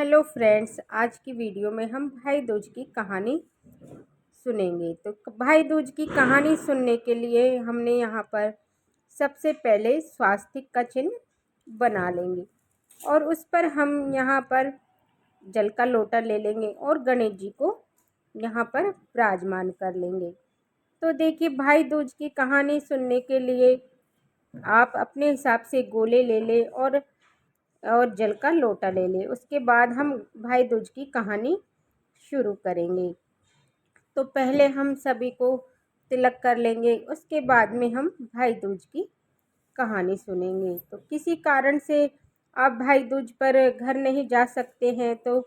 Hello friends, आज की video में हम भाई दूज की कहानी सुनेंगे। तो भाई दूज की कहानी सुनने के लिए हमने यहाँ पर सबसे पहले स्वास्तिक का चिन्ह बना लेंगे और उस पर हम यहाँ पर जल का लोटा ले लेंगे और गणेश जी को यहाँ पर विराजमान कर लेंगे। तो देखिए, भाई दूज की कहानी सुनने के लिए आप अपने हिसाब से गोले ले ले और जल का लोटा ले ले। उसके बाद हम भाई दूज की कहानी शुरू करेंगे। तो पहले हम सभी को तिलक कर लेंगे, उसके बाद में हम भाई दूज की कहानी सुनेंगे। तो किसी कारण से आप भाई दूज पर घर नहीं जा सकते हैं तो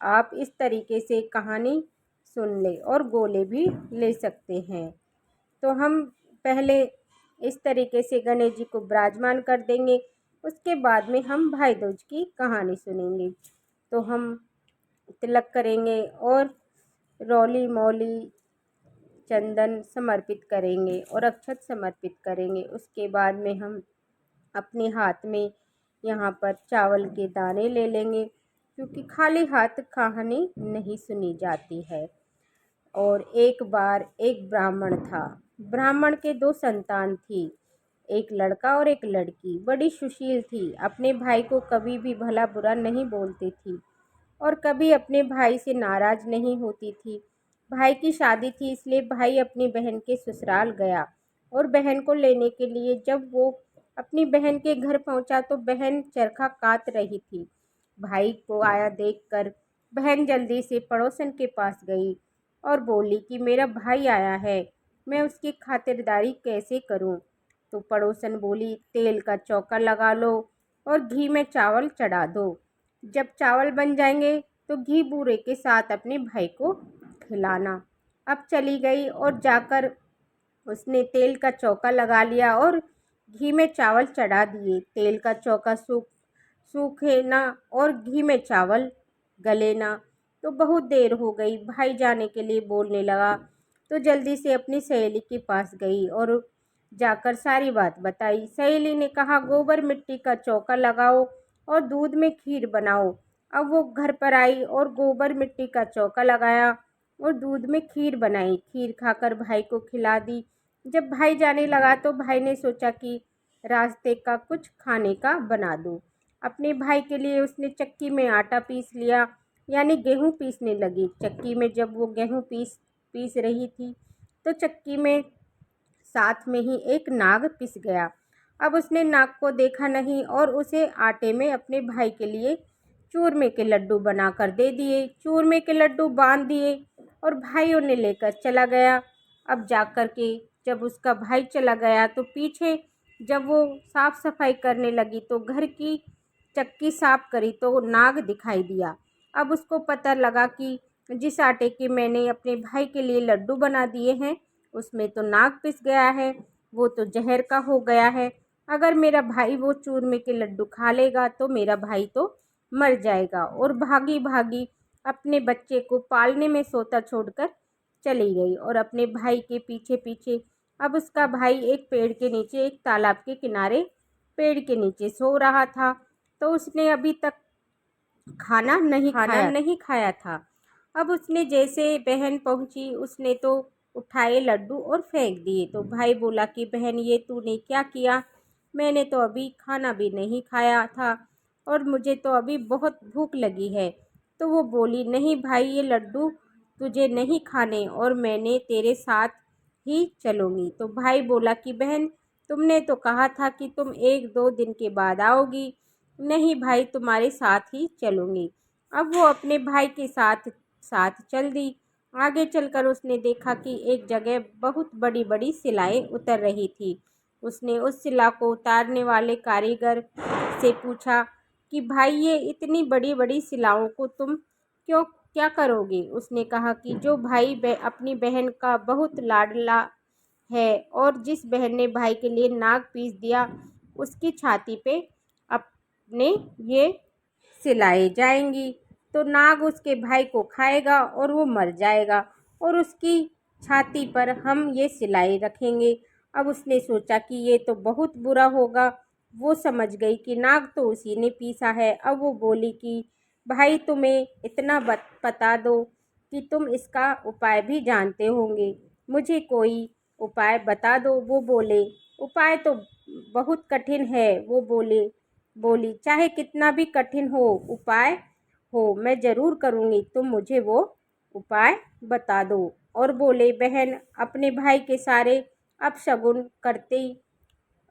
आप इस तरीके से कहानी सुन ले और गोले भी ले सकते हैं। तो हम पहले इस तरीके से गणेश जी को विराजमान कर देंगे, उसके बाद में हम भाई दूज की कहानी सुनेंगे। तो हम तिलक करेंगे और रौली मौली चंदन समर्पित करेंगे और अक्षत समर्पित करेंगे। उसके बाद में हम अपने हाथ में यहाँ पर चावल के दाने ले लेंगे, क्योंकि खाली हाथ कहानी नहीं सुनी जाती है। और एक बार एक ब्राह्मण था। ब्राह्मण के 2 संतान थी, एक लड़का और एक लड़की। बड़ी सुशील थी, अपने भाई को कभी भी भला बुरा नहीं बोलती थी और कभी अपने भाई से नाराज़ नहीं होती थी। भाई की शादी थी, इसलिए भाई अपनी बहन के ससुराल गया और बहन को लेने के लिए जब वो अपनी बहन के घर पहुंचा तो बहन चरखा कात रही थी। भाई को आया देखकर बहन जल्दी से पड़ोसन के पास गई और बोली कि मेरा भाई आया है, मैं उसकी खातिरदारी कैसे करूं? तो पड़ोसन बोली, तेल का चौका लगा लो और घी में चावल चढ़ा दो। जब चावल बन जाएंगे तो घी बूरे के साथ अपने भाई को खिलाना। अब चली गई और जाकर उसने तेल का चौका लगा लिया और घी में चावल चढ़ा दिए। तेल का चौका सूखे ना और घी में चावल गले ना। तो बहुत देर हो गई, भाई जाने के लिए बोलने लगा तो जल्दी से अपनी सहेली के पास गई और जाकर सारी बात बताई। सहेली ने कहा, गोबर मिट्टी का चौका लगाओ और दूध में खीर बनाओ। अब वो घर पर आई और गोबर मिट्टी का चौका लगाया और दूध में खीर बनाई। खीर खाकर भाई को खिला दी। जब भाई जाने लगा तो भाई ने सोचा कि रास्ते का कुछ खाने का बना दूं। अपने भाई के लिए उसने चक्की में आटा पीस लिया, यानी गेहूं पीसने लगी। चक्की में जब वो गेहूं पीस रही थी तो चक्की में साथ में ही एक नाग पिस गया। अब उसने नाग को देखा नहीं और उसे आटे में अपने भाई के लिए चूरमे के लड्डू बनाकर दे दिए। चूरमे के लड्डू बांध दिए और भाई उन्हें लेकर चला गया। अब जाकर के जब उसका भाई चला गया तो पीछे जब वो साफ सफाई करने लगी तो घर की चक्की साफ करी तो नाग दिखाई दिया। अब उसको पता लगा कि जिस आटे के मैंने अपने भाई के लिए लड्डू बना दिए हैं उसमें तो नाग पिस गया है, वो तो जहर का हो गया है। अगर मेरा भाई वो चूरमे के लड्डू खा लेगा तो मेरा भाई तो मर जाएगा। और भागी भागी अपने बच्चे को पालने में सोता छोड़कर चली गई और अपने भाई के पीछे पीछे। अब उसका भाई एक पेड़ के नीचे, एक तालाब के किनारे पेड़ के नीचे सो रहा था। तो उसने अभी तक खाना नहीं खाया था। अब उसने जैसे बहन पहुंची उसने तो उठाए लड्डू और फेंक दिए। तो भाई बोला कि बहन, ये तूने क्या किया? मैंने तो अभी खाना भी नहीं खाया था और मुझे तो अभी बहुत भूख लगी है। तो वो बोली, नहीं भाई, ये लड्डू तुझे नहीं खाने और मैंने तेरे साथ ही चलूँगी। तो भाई बोला कि बहन, तुमने तो कहा था कि तुम 1-2 दिन के बाद आओगी। नहीं भाई, तुम्हारे साथ ही चलूँगी। अब वो अपने भाई के साथ साथ चल दी। आगे चलकर उसने देखा कि एक जगह बहुत बड़ी बड़ी सिलाएं उतर रही थी। उसने उस सिला को उतारने वाले कारीगर से पूछा कि भाई, ये इतनी बड़ी बड़ी सिलाओं को तुम क्या करोगे? उसने कहा कि जो भाई अपनी बहन का बहुत लाडला है और जिस बहन ने भाई के लिए नाग पीस दिया, उसकी छाती पे अपने ये सिलाई जाएंगी। तो नाग उसके भाई को खाएगा और वो मर जाएगा और उसकी छाती पर हम ये सिलाई रखेंगे। अब उसने सोचा कि ये तो बहुत बुरा होगा। वो समझ गई कि नाग तो उसी ने पीसा है। अब वो बोली कि भाई तुम्हें इतना बता दो कि तुम इसका उपाय भी जानते होंगे, मुझे कोई उपाय बता दो। वो बोले उपाय तो बहुत कठिन है। वो बोली चाहे कितना भी कठिन हो उपाय हो मैं ज़रूर करूँगी, तुम मुझे वो उपाय बता दो। और बोले बहन अपने भाई के सारे अपशगुन करते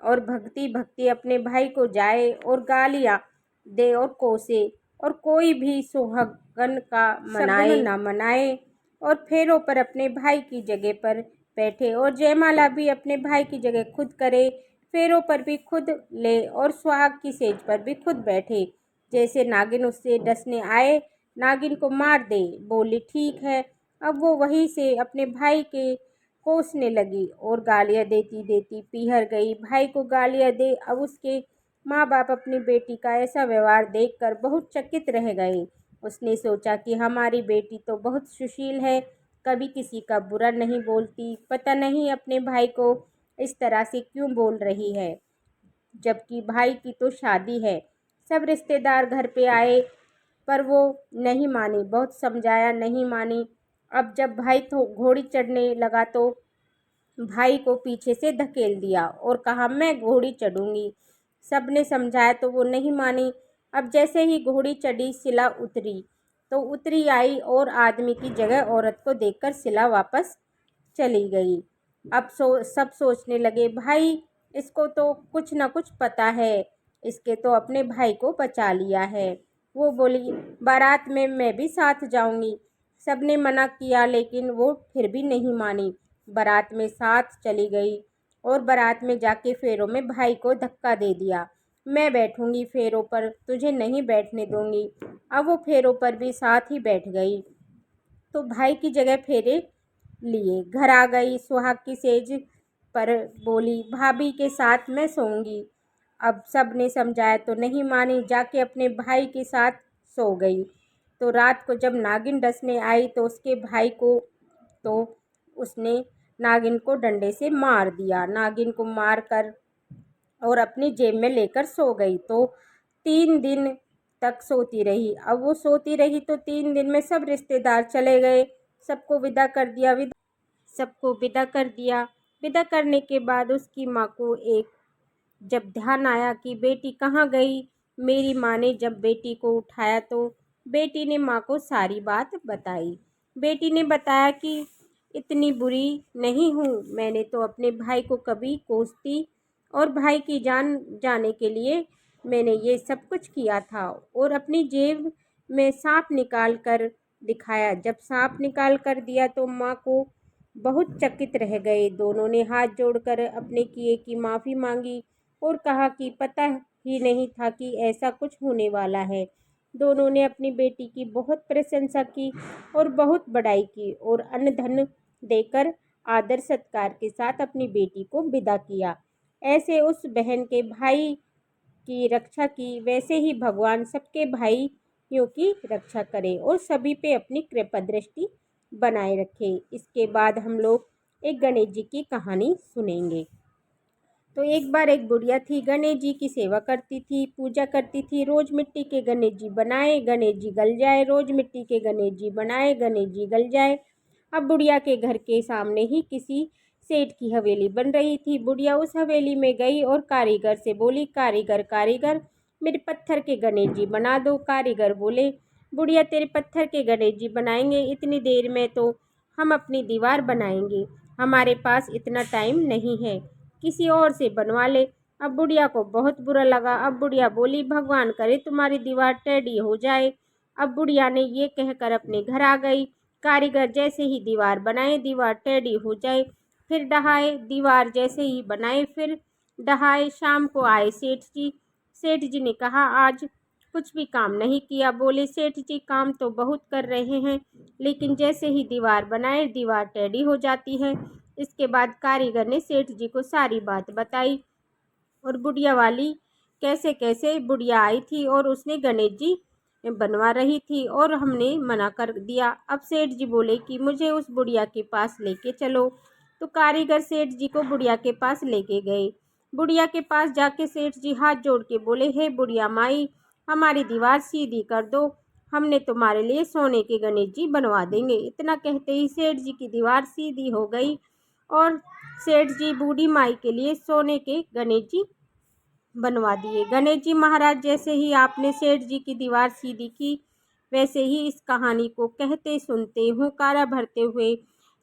और भक्ति भक्ति अपने भाई को जाए और गालियाँ दे और कोसे और कोई भी सुहागन का मनाए ना मनाए और फेरों पर अपने भाई की जगह पर बैठे और जयमाला भी अपने भाई की जगह खुद करे, फेरों पर भी खुद ले और सुहाग की सेज पर भी खुद बैठे। जैसे नागिन उससे डसने आए नागिन को मार दे। बोली ठीक है। अब वो वहीं से अपने भाई के कोसने लगी और गालियाँ देती देती पीहर गई। भाई को गालियाँ दे। अब उसके माँ बाप अपनी बेटी का ऐसा व्यवहार देखकर बहुत चकित रह गए। उसने सोचा कि हमारी बेटी तो बहुत सुशील है, कभी किसी का बुरा नहीं बोलती, पता नहीं अपने भाई को इस तरह से क्यों बोल रही है, जबकि भाई की तो शादी है। सब रिश्तेदार घर पे आए पर वो नहीं मानी, बहुत समझाया नहीं मानी। अब जब भाई तो घोड़ी चढ़ने लगा तो भाई को पीछे से धकेल दिया और कहा मैं घोड़ी चढ़ूंगी। सबने समझाया तो वो नहीं मानी। अब जैसे ही घोड़ी चढ़ी सिला उतरी तो उतरी आई और आदमी की जगह औरत को देखकर सिला वापस चली गई। अब सब सोचने लगे भाई इसको तो कुछ ना कुछ पता है, इसके तो अपने भाई को बचा लिया है। वो बोली बारात में मैं भी साथ जाऊंगी। सबने मना किया लेकिन वो फिर भी नहीं मानी। बारात में साथ चली गई और बारात में जाके फेरों में भाई को धक्का दे दिया। मैं बैठूंगी फेरों पर, तुझे नहीं बैठने दूंगी। अब वो फेरों पर भी साथ ही बैठ गई तो भाई की जगह फेरे लिए घर आ गई। सुहाग की सेज पर बोली भाभी के साथ मैं सोऊंगी। अब सब ने समझाया तो नहीं मानी, जाके अपने भाई के साथ सो गई। तो रात को जब नागिन डसने आई तो उसके भाई को तो उसने नागिन को डंडे से मार दिया। नागिन को मार कर और अपनी जेब में लेकर सो गई तो 3 दिन तक सोती रही। अब वो सोती रही तो 3 दिन में सब रिश्तेदार चले गए, सबको विदा कर दिया। सबको विदा कर दिया। विदा करने के बाद उसकी माँ को एक जब ध्यान आया कि बेटी कहाँ गई। मेरी माँ ने जब बेटी को उठाया तो बेटी ने माँ को सारी बात बताई। बेटी ने बताया कि इतनी बुरी नहीं हूँ, मैंने तो अपने भाई को कभी कोसती और भाई की जान जाने के लिए मैंने ये सब कुछ किया था। और अपनी जेब में सांप निकाल कर दिखाया। जब सांप निकाल कर दिया तो माँ को बहुत चकित रह गए। दोनों ने हाथ जोड़कर अपने किए की माफ़ी मांगी और कहा कि पता ही नहीं था कि ऐसा कुछ होने वाला है। दोनों ने अपनी बेटी की बहुत प्रशंसा की और बहुत बड़ाई की और अन्न धन देकर आदर सत्कार के साथ अपनी बेटी को विदा किया। ऐसे उस बहन के भाई की रक्षा की, वैसे ही भगवान सबके भाइयों की रक्षा करे और सभी पे अपनी कृपा दृष्टि बनाए रखे। इसके बाद हम लोग एक गणेश जी की कहानी सुनेंगे। तो एक बार एक बुढ़िया थी, गणेश जी की सेवा करती थी, पूजा करती थी। रोज मिट्टी के गणेश जी बनाए, गणेश जी गल जाए, रोज मिट्टी के गणेश जी बनाए, गणेश जी गल जाए। अब बुढ़िया के घर के सामने ही किसी सेठ की हवेली बन रही थी। बुढ़िया उस हवेली में गई और कारीगर से बोली कारीगर कारीगर मेरे पत्थर के गणेश जी बना दो। कारीगर बोले बुढ़िया तेरे पत्थर के गणेश जी बनाएंगे, इतनी देर में तो हम अपनी दीवार बनाएंगे, हमारे पास इतना टाइम नहीं है, किसी और से बनवा ले। अब बुढ़िया को बहुत बुरा लगा। अब बुढ़िया बोली भगवान करे तुम्हारी दीवार टेढ़ी हो जाए। अब बुढ़िया ने ये कहकर अपने घर आ गई। कारीगर जैसे ही दीवार बनाए दीवार टेढ़ी हो जाए, फिर डहाए, दीवार जैसे ही बनाए फिर डहाए। शाम को आए सेठ जी। सेठ जी ने कहा आज कुछ भी काम नहीं किया। बोले सेठ जी काम तो बहुत कर रहे हैं लेकिन जैसे ही दीवार बनाए दीवार टेढ़ी हो जाती है। इसके बाद कारीगर ने सेठ जी को सारी बात बताई और बुढ़िया वाली कैसे कैसे बुढ़िया आई थी और उसने गणेश जी बनवा रही थी और हमने मना कर दिया। अब सेठ जी बोले कि मुझे उस बुढ़िया के पास लेके चलो। तो कारीगर सेठ जी को बुढ़िया के पास लेके गए। बुढ़िया के पास जाके सेठ जी हाथ जोड़ के बोले हे बुढ़िया माई हमारी दीवार सीधी कर दो, हमने तुम्हारे लिए सोने के गणेश जी बनवा देंगे। इतना कहते ही सेठ जी की दीवार सीधी हो गई और सेठ जी बूढ़ी माई के लिए सोने के गणेश जी बनवा दिए। गणेश जी महाराज, जैसे ही आपने सेठ जी की दीवार सीधी की, वैसे ही इस कहानी को कहते सुनते हुंकारा भरते हुए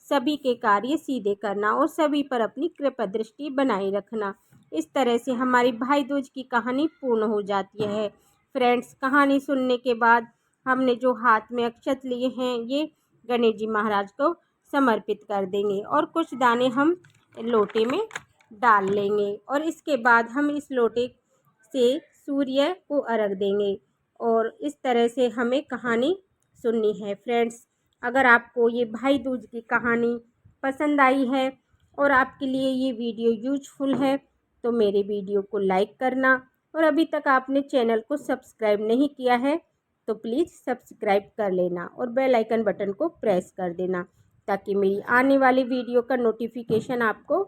सभी के कार्य सीधे करना और सभी पर अपनी कृपा दृष्टि बनाए रखना। इस तरह से हमारी भाई दूज की कहानी पूर्ण हो जाती है। फ्रेंड्स, कहानी सुनने के बाद हमने जो हाथ में अक्षत लिए हैं, ये गणेश जी महाराज को समर्पित कर देंगे और कुछ दाने हम लोटे में डाल लेंगे और इसके बाद हम इस लोटे से सूर्य को अर्घ देंगे और इस तरह से हमें कहानी सुननी है। फ्रेंड्स, अगर आपको ये भाई दूज की कहानी पसंद आई है और आपके लिए ये वीडियो यूजफुल है तो मेरे वीडियो को लाइक करना और अभी तक आपने चैनल को सब्सक्राइब नहीं किया है तो प्लीज़ सब्सक्राइब कर लेना और बेल आइकन बटन को प्रेस कर देना ताकि मेरी आने वाली वीडियो का नोटिफिकेशन आपको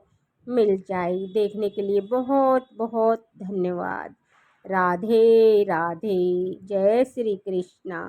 मिल जाए। देखने के लिए बहुत बहुत धन्यवाद। राधे राधे। जय श्री कृष्णा।